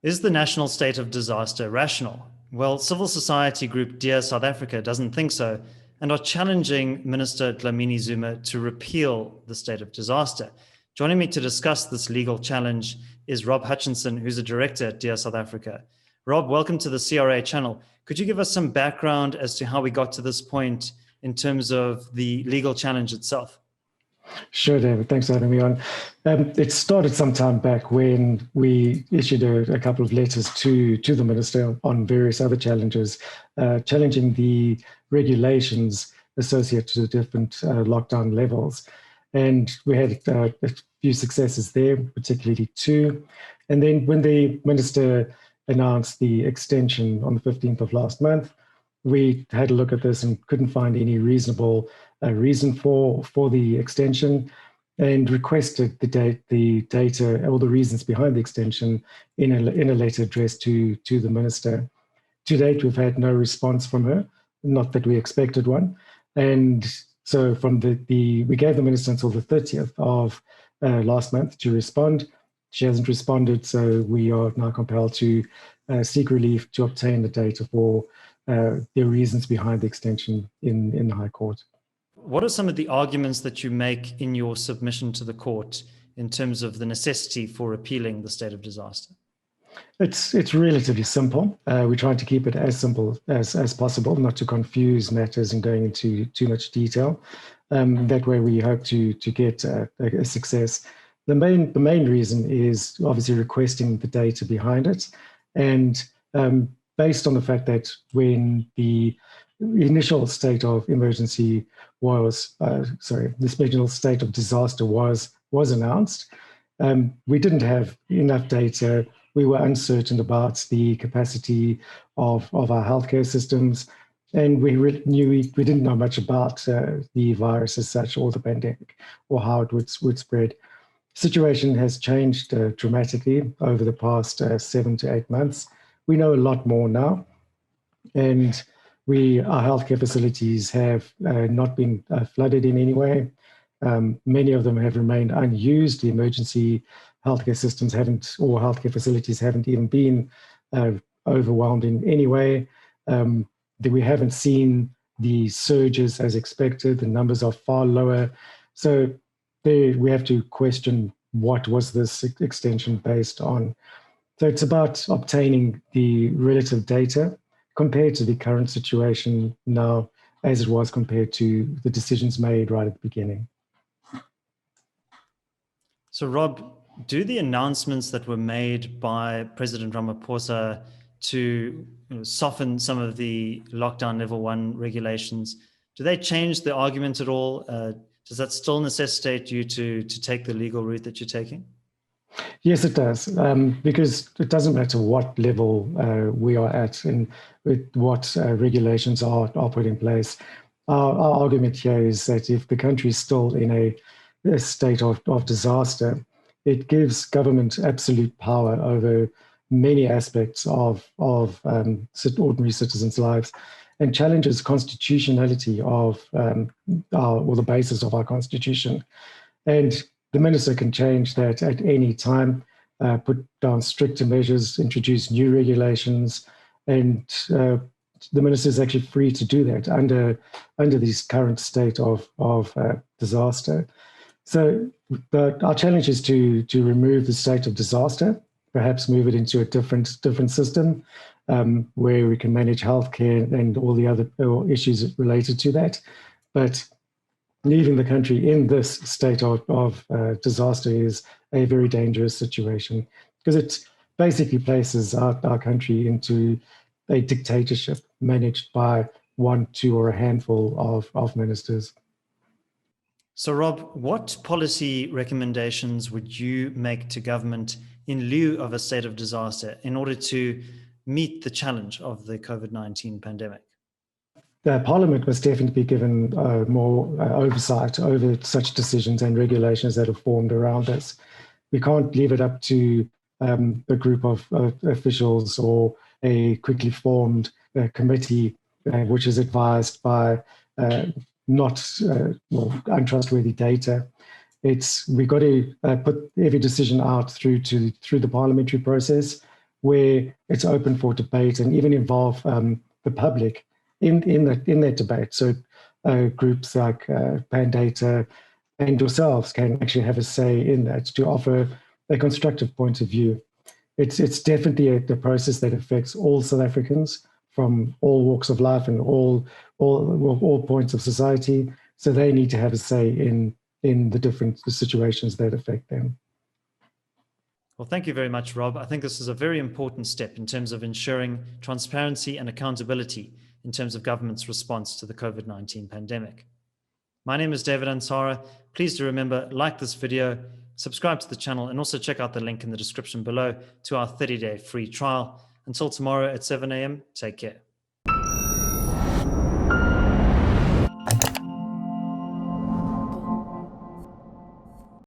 Is the national state of disaster rational? Well, civil society group Dear South Africa doesn't think so and are challenging Minister Dlamini-Zuma to repeal the state of disaster. Joining me to discuss this legal challenge is Rob Hutchinson, who's a director at Dear South Africa. Rob, welcome to the CRA channel. Could you give us some background as to how we got to this point in terms of the legal challenge itself? Sure, David. Thanks for having me on. It started some time back when we issued a couple of letters to the minister on various other challenges, challenging the regulations associated to different lockdown levels. And we had a few successes there, particularly two. And then when the minister announced the extension on the 15th of last month, we had a look at this and couldn't find any reasonable reason for the extension, and requested the data or the reasons behind the extension in a letter addressed to the minister. To date, we've had no response from her, not that we expected one, and so from we gave the minister until the 30th of last month to respond. She hasn't responded, so we are now compelled to seek relief to obtain the data for the reasons behind the extension in the High Court. What are some of the arguments that you make in your submission to the court in terms of the necessity for repealing the state of disaster? It's relatively simple. We're trying to keep it as simple as possible, not to confuse matters and going into too much detail. That way we hope to get a success. The main reason is obviously requesting the data behind it, and based on the fact that when the initial state of emergency was, the initial state of disaster was announced, we didn't have enough data. We were uncertain about the capacity of our healthcare systems, and we didn't know much about the virus as such, or the pandemic, or how it would spread. Situation has changed dramatically over the past 7 to 8 months. We know a lot more now, and our healthcare facilities have not been flooded in any way. Many of them have remained unused. The emergency healthcare systems or healthcare facilities haven't even been overwhelmed in any way. We haven't seen the surges as expected. The numbers are far lower. So we have to question, what was this extension based on? So it's about obtaining the relative data compared to the current situation now, as it was compared to the decisions made right at the beginning. So Rob, do the announcements that were made by President Ramaphosa to soften some of the lockdown level 1 regulations, do they change the argument at all? Does that still necessitate you to take the legal route that you're taking? Yes, it does, because it doesn't matter what level we are at and with what regulations are put in place. Our argument here is that if the country is still in a state of disaster, it gives government absolute power over many aspects of ordinary citizens' lives, and challenges constitutionality of the basis of our constitution. And the minister can change that at any time, put down stricter measures, introduce new regulations, and the minister is actually free to do that under this current state of disaster. So our challenge is to remove the state of disaster, perhaps move it into a different system where we can manage healthcare and all the other issues related to that. But leaving the country in this state of disaster is a very dangerous situation, because it basically places our country into a dictatorship managed by one, two, or a handful of ministers. So Rob, what policy recommendations would you make to government in lieu of a state of disaster in order to meet the challenge of the COVID-19 pandemic? Parliament must definitely be given more oversight over such decisions and regulations that are formed around us. We can't leave it up to a group of officials or a quickly formed committee, which is advised by not untrustworthy data. We've got to put every decision out through the parliamentary process, where it's open for debate and even involve the public in that debate. So groups like Pandata and yourselves can actually have a say in that to offer a constructive point of view. It's definitely the process that affects all South Africans from all walks of life and all points of society. So they need to have a say in the different situations that affect them. Well, thank you very much, Rob. I think this is a very important step in terms of ensuring transparency and accountability in terms of government's response to the COVID-19 pandemic. My name is David Ansara. Please do remember, like this video, subscribe to the channel, and also check out the link in the description below to our 30-day free trial. Until tomorrow at 7 a.m., take care.